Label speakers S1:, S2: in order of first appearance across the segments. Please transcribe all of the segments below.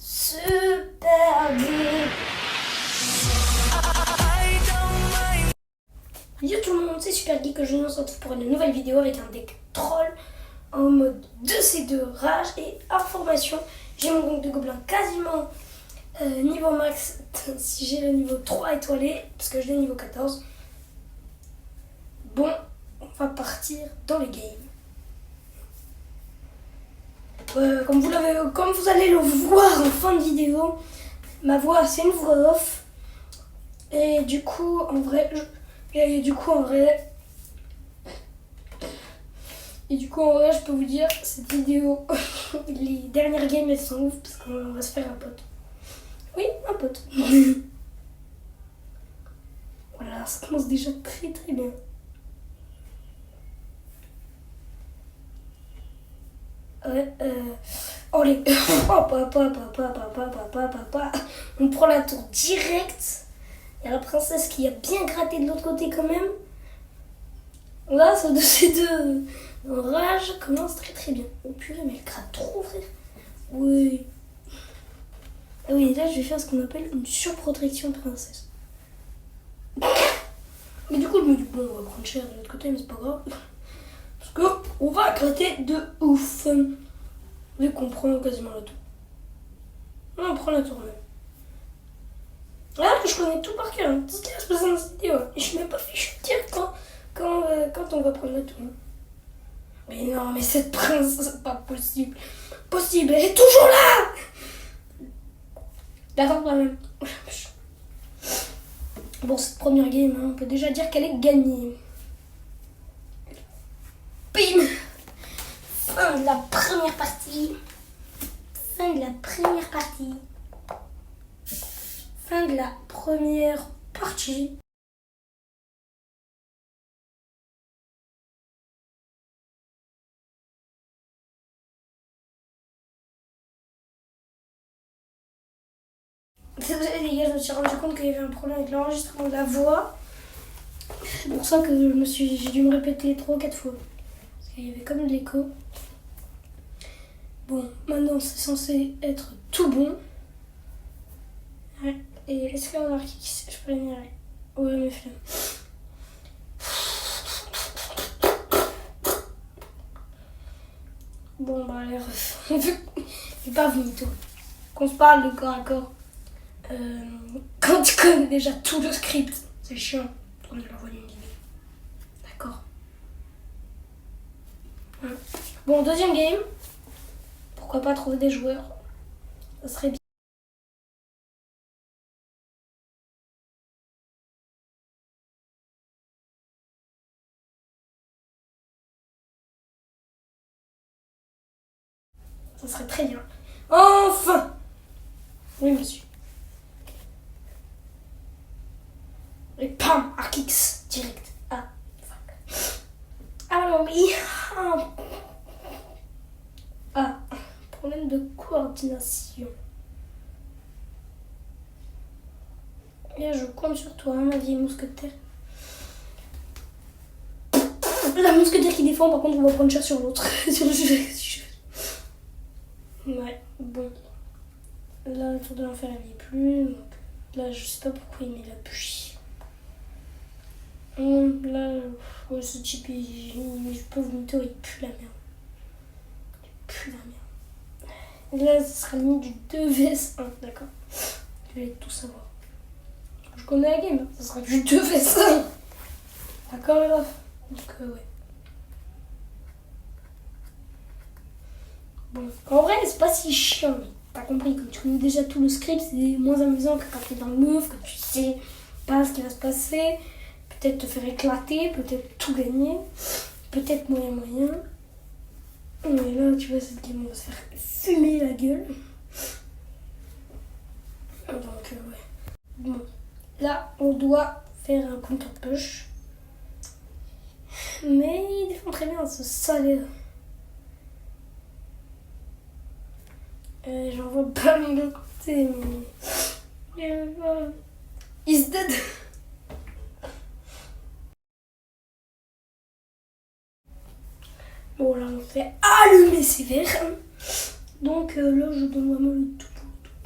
S1: super bien. Yo tout le monde, c'est Super Geek que je nous retrouve pour une nouvelle vidéo avec un deck troll en mode 2C2 rage et information. J'ai mon gang de gobelins quasiment niveau max si j'ai le niveau 3 étoilé parce que je l'ai niveau 14. Bon, on va partir dans les games. Comme vous allez le voir en fin de vidéo, ma voix c'est une voix off. Et du coup en vrai je peux vous dire cette vidéo les dernières games elles sont ouf parce qu'on va se faire un pote. Oui, un pote. Voilà, ça commence déjà très très bien. Allez, on prend la tour directe. Il y a la princesse qui a bien gratté de l'autre côté quand même. Là, ça de ces deux rage commence très très bien. Oh purée, mais elle gratte trop, frère. Oui. Ah oui, là je vais faire ce qu'on appelle une surprotection princesse. Mais du coup, je me dis, bon, on va prendre cher de l'autre côté, mais c'est pas grave. Parce que on va gratter de ouf. Vu qu'on prend quasiment la tour. On prend la tour même. Là, je connais tout par cœur. Tout ce qui va se passer dans cette vidéo. Et je suis même pas fichu de dire quand on va prendre la tour. Mais non, mais cette princesse, c'est pas possible. Possible, elle est toujours là. D'accord, quand même. Bon, cette première game, on peut déjà dire qu'elle est gagnée. Bim. Fin de la première partie. Fin de la première partie. Fin de la première partie. Désolé les gars, je me suis rendu compte qu'il y avait un problème avec l'enregistrement de la voix. C'est pour ça que j'ai dû me répéter 3 ou 4 fois. Parce qu'il y avait comme de l'écho. Bon, maintenant c'est censé être tout bon. Ouais. Et est-ce qu'il y en a qui sait? Je peux les venir. Ouais, mes flammes. Bon, bah, allez, il est pas venu tout. Qu'on se parle de corps à corps. Quand tu connais déjà tout le script, c'est chiant. On est l'envoyer une vidéo. D'accord. Ouais. Bon, deuxième game. Pourquoi pas trouver des joueurs? Ça serait bien. Ça serait très bien. Enfin! Oui, monsieur. Et pam! Arc-X direct. Ah, fuck. Ah non, mais. Ah, problème de coordination. Et je compte sur toi, ma vieille mousquetaire. La mousquetaire qui défend, par contre, on va prendre cher sur l'autre. Sur le jeu. Ouais, bon. Là, le tour de l'enfer, il n'y est plus. Donc, là, je sais pas pourquoi il met la bougie. Là, ouais, ce type, je peux vous mytho, il pue la merde. Il pue la merde. Et là, ce sera limite du 2vs1, d'accord? Je vais tout savoir. Je connais la game, ça sera du 2vs1. D'accord, les refs? Donc, ouais. Bon, en vrai, c'est pas si chiant. T'as compris, quand tu connais déjà tout le script, c'est moins amusant que quand t'es dans le move, que tu sais pas ce qui va se passer. Peut-être te faire éclater, peut-être tout gagner, peut-être moyen. Mais là, tu vois, cette game, on va se faire fumer la gueule. Donc, ouais. Bon, là, on doit faire un counter-push. Mais il défend très bien ce salaire. J'en vois pas de l'autre côté, mais. He's dead! Bon, là, on fait allumer ses verres. Donc là, je donne vraiment le tout pour le tout.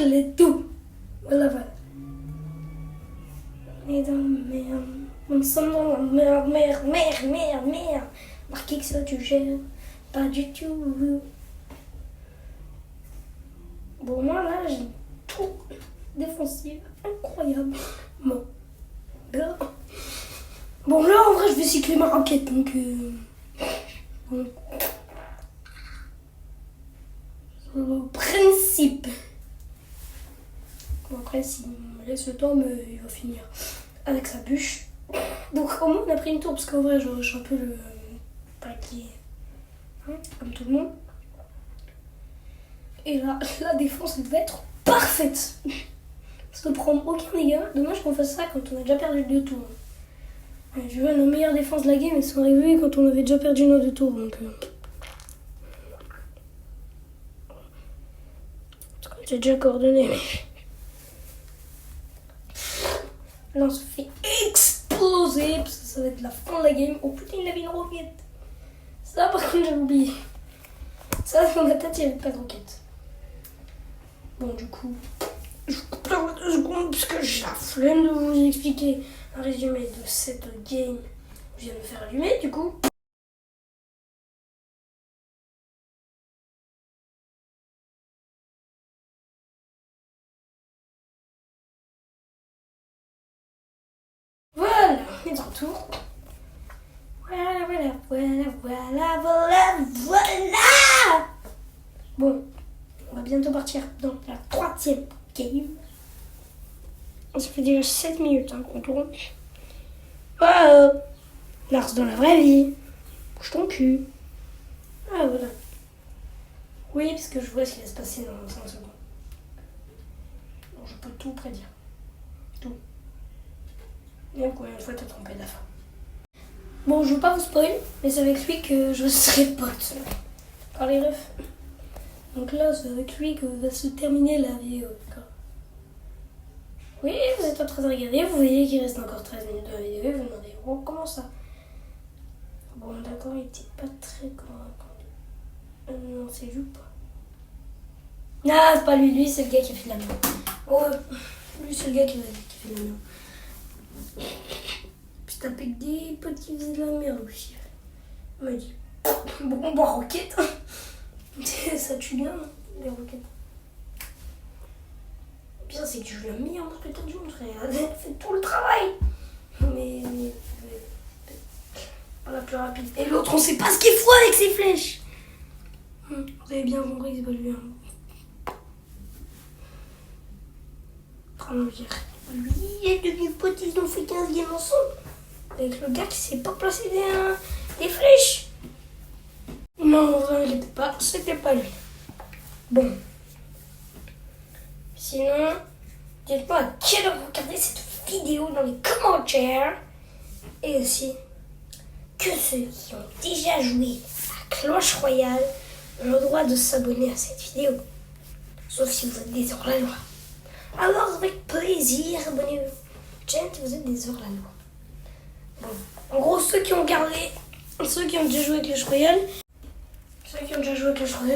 S1: les tout. Voilà, voilà. Et dans la merde. On sommes dans la merde. Marqué que ça, tu gères. Pas du tout. Bon, moi, là, j'ai tout défensive. Incroyable. Bon. Là. Bon, là, en vrai, je vais cycler ma raquette, donc... Bon. Au principe. Bon, après, s'il me laisse le temps, mais il va finir avec sa bûche. Donc, au moins, on a pris une tour, parce qu'en vrai, je suis un peu le paquet, hein, comme tout le monde. Et là, la défense, elle va être parfaite. Parce que prendre aucun dégât, dommage qu'on fasse ça quand on a déjà perdu 2 tours. Je veux nos meilleures défenses de la game, elles sont arrivées quand on avait déjà perdu nos 2 tours. Donc, j'ai déjà coordonné, mais... Là, on se fait exploser, parce que ça va être la fin de la game. Oh putain, il avait une roquette. Ça, par contre, j'avais oublié. Ça, dans ma tête, il n'y avait pas de roquette. Bon, du coup, je coupe la voix 2 secondes, parce que j'ai la flemme de vous expliquer un résumé de cette game que je viens de me faire allumer, du coup. Voilà, on est de retour. Voilà. Bon, on va bientôt partir dans la 3e game. Ça fait déjà 7 minutes qu'on tourne. Oh, Lars dans la vraie vie. Bouge ton cul. Ah, voilà. Oui, parce que je vois ce qui va se passer dans 5 secondes. Donc je peux tout prédire. Tout. Et encore une fois, t'as trompé la fin. Bon, je veux pas vous spoil, mais c'est avec lui que je serai pote. Par les refs. Donc là, c'est avec lui que va se terminer la vidéo. D'accord. Oui, vous êtes en train de regarder, vous voyez qu'il reste encore 13 minutes de la vidéo et vous vous demandez, oh, comment ça? Bon, d'accord, il était pas très convaincant. Non, c'est lui ou pas? Non, c'est pas lui, lui c'est le gars qui a fait de la merde. Oh, lui c'est le gars qui a fait de la merde. Puis t'as avec des potes qui faisaient de la merde aussi. Il m'a dit, bon, bah, roquette. Ça tue bien, hein, les roquettes. Le pire, c'est que je suis la meilleure mousquetaire du monde, frère. Elle fait tout le travail. Mais pas la plus rapide. Et l'autre, on sait pas ce qu'il faut avec ses flèches. Vous avez bien compris que c'est pas lui. Hein. Vraiment dire. Lui et deux potes, ils ont fait 15 games ensemble. Avec le gars qui sait pas placer des flèches. Non, vous inquiétez pas, c'était pas lui. Bon. Sinon, dites-moi à quelle heure vous regardez cette vidéo dans les commentaires. Et aussi, que ceux qui ont déjà joué à Clash Royale ont le droit de s'abonner à cette vidéo. Sauf si vous êtes des hors-la-loi. Alors, avec plaisir, abonnez-vous. Gent, vous êtes des hors-la-loi. Bon, en gros, ceux qui ont gardé, ceux qui ont déjà joué à Clash Royale,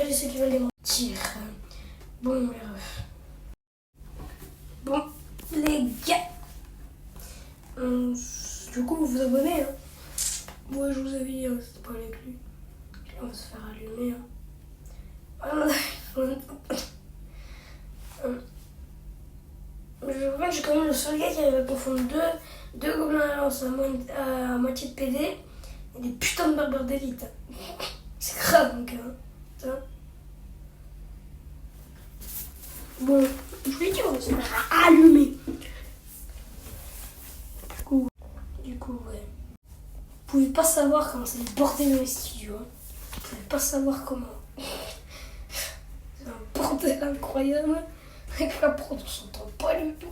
S1: et ceux qui veulent les mentir. Bon, les refs. Bon, les gars. Du coup, vous vous abonnez. Hein. Moi, je vous avais dit, c'était pas avec lui. On va se faire allumer. Hein. Je crois que j'ai quand même le seul gars qui arrive à confondre deux gobelins à lance à moitié de PD et des putains de barbares d'élite. C'est grave, donc. Hein. Bon, je vous l'ai dit, on va se faire allumer. Du coup, ouais. Vous pouvez pas savoir comment c'est le bordel dans les studios. Hein. Vous pouvez pas savoir comment. C'est un bordel incroyable. Avec la prod, on s'entend pas du tout.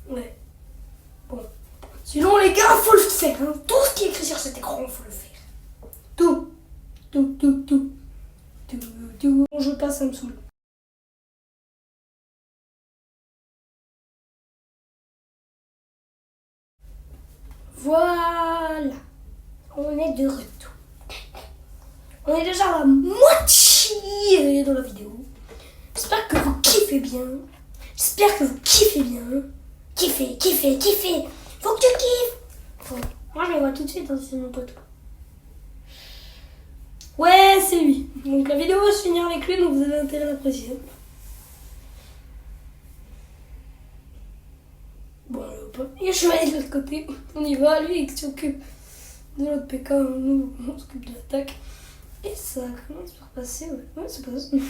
S1: Ouais. Bon. Sinon, les gars, faut le faire. Hein. Tout ce qui est écrit sur cet écran, faut le faire. Tout. Bon, je passe, ça me saoule. Voilà. On est de retour. On est déjà à la moitié dans la vidéo. j'espère que vous kiffez bien. J'espère que vous kiffez bien. Kiffez. Faut que tu kiffes. Bon, moi je le vois tout de suite, hein, si c'est mon pote. Ouais, c'est lui. Donc la vidéo va se finir avec lui, donc vous avez intérêt à l'apprécier. Bon, il est chevalier de l'autre côté. On y va, lui il s'occupe de l'autre PK, nous on s'occupe de l'attaque. Et ça commence par passer, ouais. Ouais, ça passe. Ouais,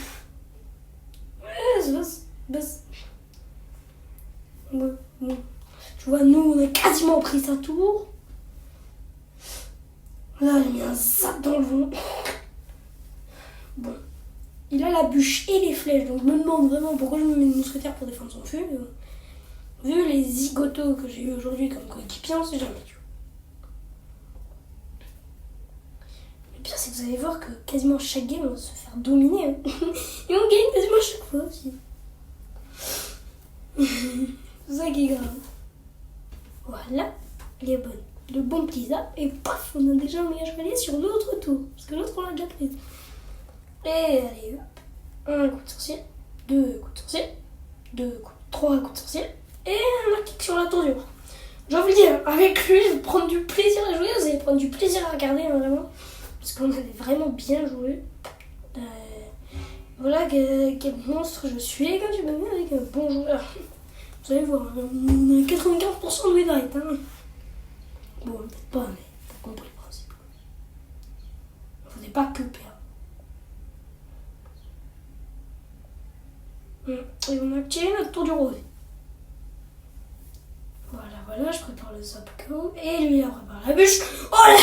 S1: ça passe. Ouais, bon. Tu vois, nous on a quasiment pris sa tour. Là, il a mis un zap dans le vent. Bon. Il a la bûche et les flèches, donc je me demande vraiment pourquoi je me mets une mousquetaire pour défendre son feu. Vu les zigotos que j'ai eu aujourd'hui comme coéquipier, on sait jamais. Le pire, c'est que vous allez voir que quasiment chaque game, on va se faire dominer. Hein. Et on gagne quasiment chaque fois aussi. C'est ça qui est grave. Voilà, elle est bonne. Le bon petit zap, et paf, on a déjà un méga chevalier sur l'autre tour. Parce que l'autre, on l'a déjà pris. Et allez, hop. Un coup de sorcier, 2 coups de sorcier, 3 coups de sorcier, et un kick sur la tour du roi. J'ai envie de dire, avec lui, je vais prendre du plaisir à jouer, vous allez prendre du plaisir à regarder, hein, vraiment. Parce qu'on avait vraiment bien joué. Voilà quel monstre je suis quand tu m'as mis avec un bon joueur. Vous allez voir, on a 95% de win rate. Hein. Bon, peut-être pas, mais t'as compris le principe. Il ne faudrait pas que perdre. Et on a tiré notre tour du rose. Voilà, je prépare le Zapco. Et lui, il prépare la bûche. Oh là!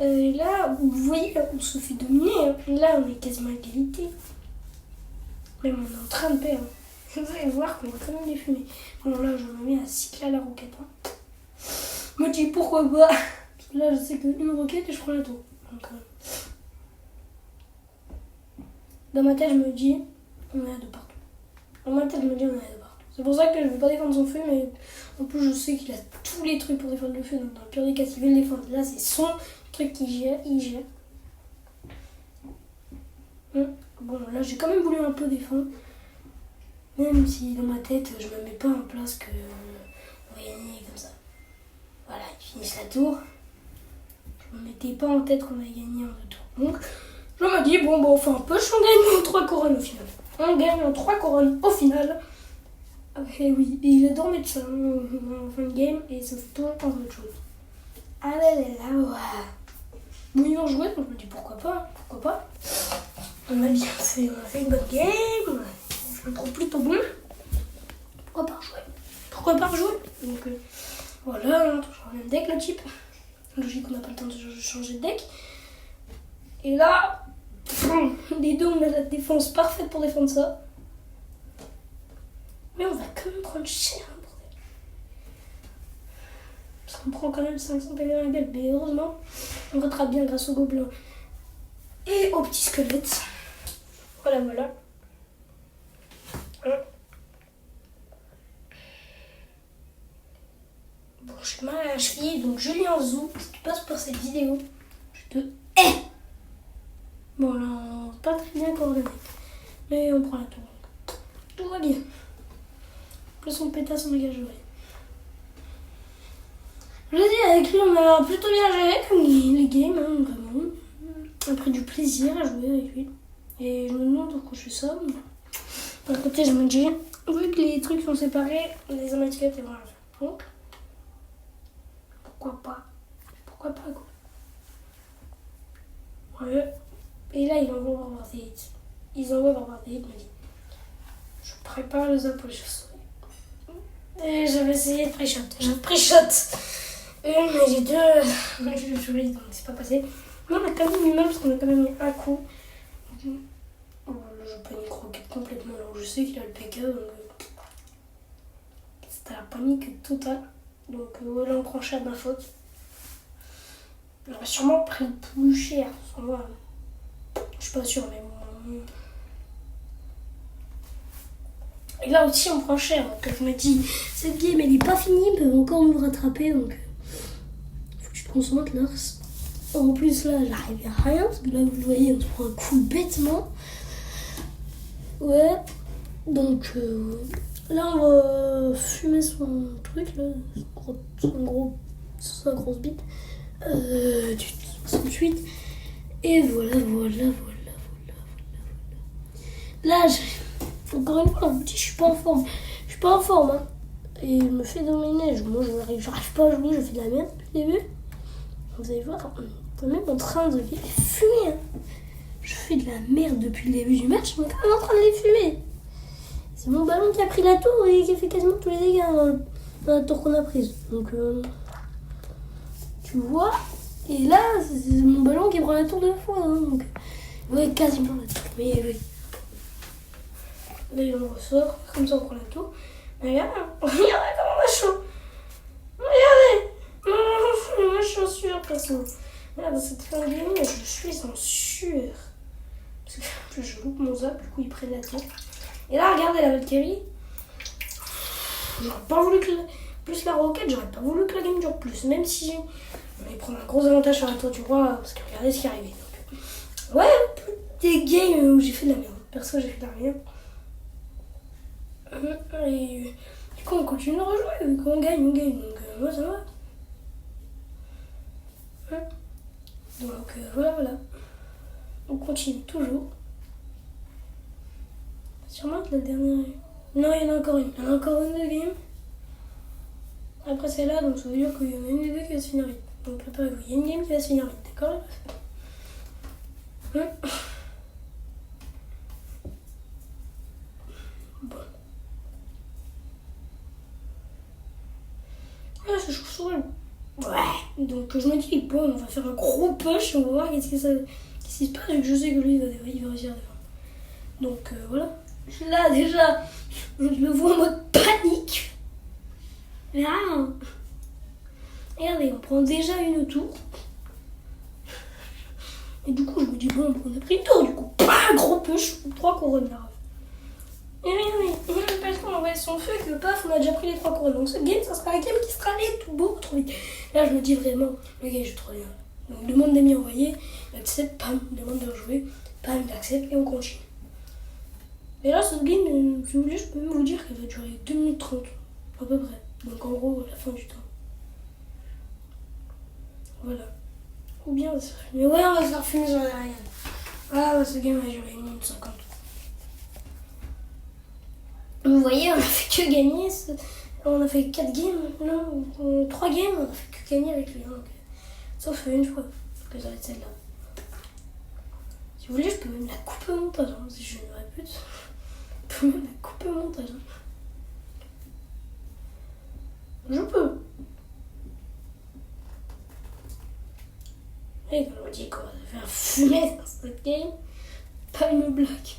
S1: Là, vous voyez, on se fait dominer. Hein. Là, on est quasiment à égalité. Même on est en train de perdre. Vous allez voir qu'on va quand même les fumer. Bon, là, je me mets à cycler à la roquette. Hein. Je me dis pourquoi pas. Parce que là, je sais qu'une roquette et je prends la tour. Donc, dans ma tête, je me dis, on est à deux partout. Dans ma tête, je me dis, on est à deux partout. C'est pour ça que je ne vais pas défendre son feu, mais en plus, je sais qu'il a tous les trucs pour défendre le feu. Donc, dans le pire des cas, s'il veut le défendre, là, c'est son truc qu'il gère. Bon, là, j'ai quand même voulu un peu défendre. Même si dans ma tête, je me mets pas en place que on va gagner comme ça. Voilà, ils finissent la tour. Je me mettais pas en tête qu'on allait gagner en 2 tours. Donc, je me dis, bon, on fait un push, on gagne en 3 couronnes au final. On gagne en 3 couronnes au final. Et oui, et il a dormi de ça en fin de game et ça fait toujours pas autre chose. Allez, là, ouais. Bon, ils vont jouer, donc je me dis pourquoi pas. On a bien fait, on a fait une bonne game. Je me trouve plutôt bon. Pourquoi pas rejouer? Donc voilà, on a toujours le même deck, le type. Logique, on n'a pas le temps de changer de deck. Et là, les deux, on a la défense parfaite pour défendre ça. Mais on va quand même prendre cher, hein, bordel. Parce qu'on prend quand même 500 PV dans la gueule. Mais heureusement, on rattrape bien grâce aux gobelins et aux petits squelettes. Voilà. Bon, je suis mal à la cheville, donc Julien Zou, si tu passes par cette vidéo, je te hais. Bon, là, on n'est pas très bien coordonné, mais on prend la tour. Tout va bien. Plus on pétasse, on dégage joué. Je le dis, avec lui, on a plutôt bien géré comme les games, hein, vraiment. On a pris du plaisir à jouer avec lui. Et je me demande pourquoi je fais ça. D'un côté, je me dis, vu que les trucs sont séparés, les amateurs, et voilà. Donc, pourquoi pas quoi. Ouais. Et là, ils envoient voir des hits. Il me dit, je prépare le zap pour les chauves-souris. Et j'avais essayé de pré-shot. Mais j'ai deux chauves-souris, donc c'est pas passé. Mais on a quand même eu mal parce qu'on a quand même mis un coup. Oh, là, je panique roquette complètement. Alors je sais qu'il a le PK, donc c'était la panique totale. Donc là, on prend cher de ma faute. J'aurais sûrement pris plus cher, sans moi. Je suis pas sûre, mais bon. Et là aussi, on prend cher. Donc je me dis, cette game, elle est pas finie, ils peuvent encore nous rattraper. Donc faut que tu te concentres, Lars. En plus là, j'arrive à rien, parce que là, vous voyez, on se prend un coup bêtement. Ouais, donc là, on va fumer son truc, là, sa grosse bite, du 68. Et voilà. Là, encore une fois, je vous dis, je suis pas en forme. Hein. Et il me fait dominer. Moi, j'arrive pas à jouer, je fais de la merde depuis le début. Vous allez voir, on est même en train de les fumer. Hein. Je fais de la merde depuis le début du match, on est quand même en train de les fumer. C'est mon ballon qui a pris la tour et qui a fait quasiment tous les dégâts dans la tour qu'on a prise. Donc, tu vois. Et là, c'est mon ballon qui prend la tour 2 fois. Hein, donc, ouais, quasiment la tour. Mais oui. Là, il en ressort. Comme ça, on prend la tour. Mais regardez comment on a chaud. Regardez. Moi, je suis en sueur, perso. Là, dans cette fin de game, je suis en sueur. Parce que je loupe mon zap, du coup, ils prennent la tour. Et là, regardez la Valkyrie. J'aurais pas voulu que plus la roquette, j'aurais pas voulu que la game dure plus. Même si on allait prendre un gros avantage sur la tour du roi, parce que regardez ce qui est arrivé. Donc, ouais, des games où j'ai fait de la merde. Perso, j'ai fait de la merde. Et du coup, on continue de rejouer. Quand on gagne. Donc, moi, ça va. Donc, voilà. On continue toujours. Sûrement que la dernière. Non, il y en a encore une. Il y en a encore une de game. Après celle-là, donc ça veut dire qu'il y en a une des deux qui va se finir vite. Donc préparez-vous, il y a une game qui va se finir vite, d'accord? Bon. Ah, c'est chouchou. Ouais. Donc je me dis, bon, on va faire un gros push, on va voir qu'est-ce qui se passe, vu que je sais que lui, il va réussir à défendre. Donc voilà. Là, déjà, je le vois en mode panique. Là, regardez, on prend déjà une tour. Et du coup, je me dis, bon, on a pris une tour, du coup, pas gros push, 3 couronnes là. Et regardez, parce qu'on envoie son feu que paf, on a déjà pris les 3 couronnes. Donc ce game, ça sera un game qui sera allé tout beau, trop vite. Là, je me dis vraiment, le gars, je suis trop bien. Donc, demande d'amis envoyés, il accepte, pam, demande de rejouer, pam, il accepte et on continue. Et là, cette game, si vous voulez, je peux même vous dire qu'elle va durer 2 minutes 30, à peu près. Donc en gros, la fin du temps. Voilà. Ou bien on va se faire fumer. Ouais, on va se faire fumer sur la rien. Ah, ouais, ce game va durer 1 minute 50. Vous voyez, on a fait que gagner. On a fait 4 games, non, 3 games, on a fait que gagner avec lui. Donc, sauf une fois, que ça va être celle-là. Si vous voulez, je peux même la couper au montage, hein, si je suis une vraie pute. Je peux même la couper au montage. Hein. Je peux. Et comme on dit qu'on va faire fumer dans cette game, pas une blague.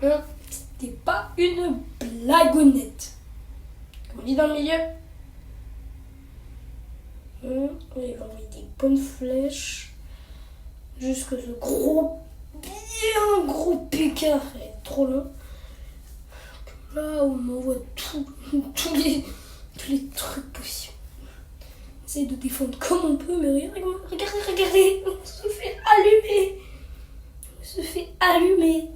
S1: Hein, c'était pas une blagounette. Comme on dit dans le milieu. Hein, il va envoyer des bonnes flèches. Jusque ce bien gros pécard est trop long. Là où on m'envoie tous les trucs possibles. On essaye de défendre comme on peut, mais regardez, on se fait allumer.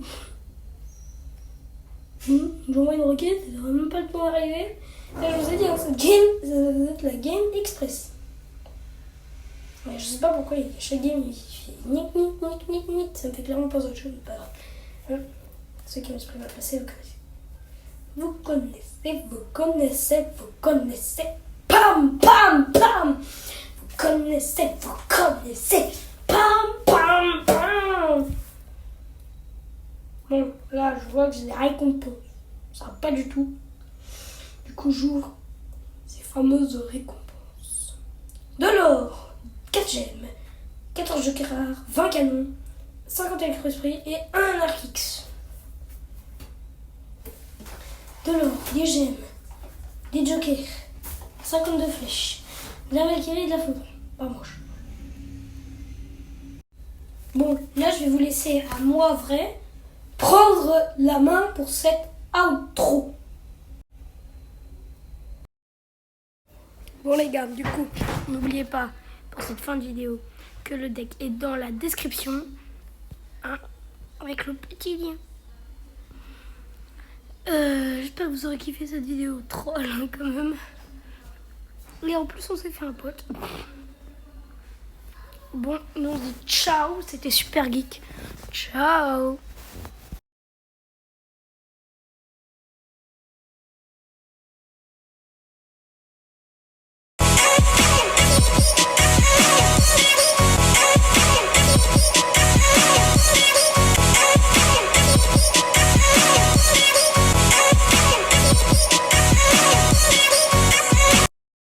S1: J'envoie une roquette, ça n'aura même pas le temps d'arriver. Là, je vous ai dit, hein, cette game, ça va être la game express. Mais je sais pas pourquoi chaque game il fait nick, ça me fait clairement pas autre chose, pas grave. Ceux qui me sont pris ma place, vous connaissez. Pam, pam, pam. Vous connaissez. Pam, pam, pam. Bon, là, je vois que j'ai des récompenses. Ça va pas du tout. Du coup, j'ouvre ces fameuses récompenses. De l'or, 4 gemmes, 14 jokers rares, 20 canons, 50 électro-esprits et 1 arc X. De l'or, des gemmes, des jokers, 52 flèches, de la Valkyrie et de la foudre, par manche. Bon, là je vais vous laisser à moi vrai prendre la main pour cette outro. Bon les gars, du coup, n'oubliez pas, pour cette fin de vidéo que le deck est dans la description, hein, avec le petit lien. J'espère que vous aurez kiffé cette vidéo troll hein, quand même. Et en plus on s'est fait un pote. Bon, nous on se dit ciao, c'était super geek. Ciao.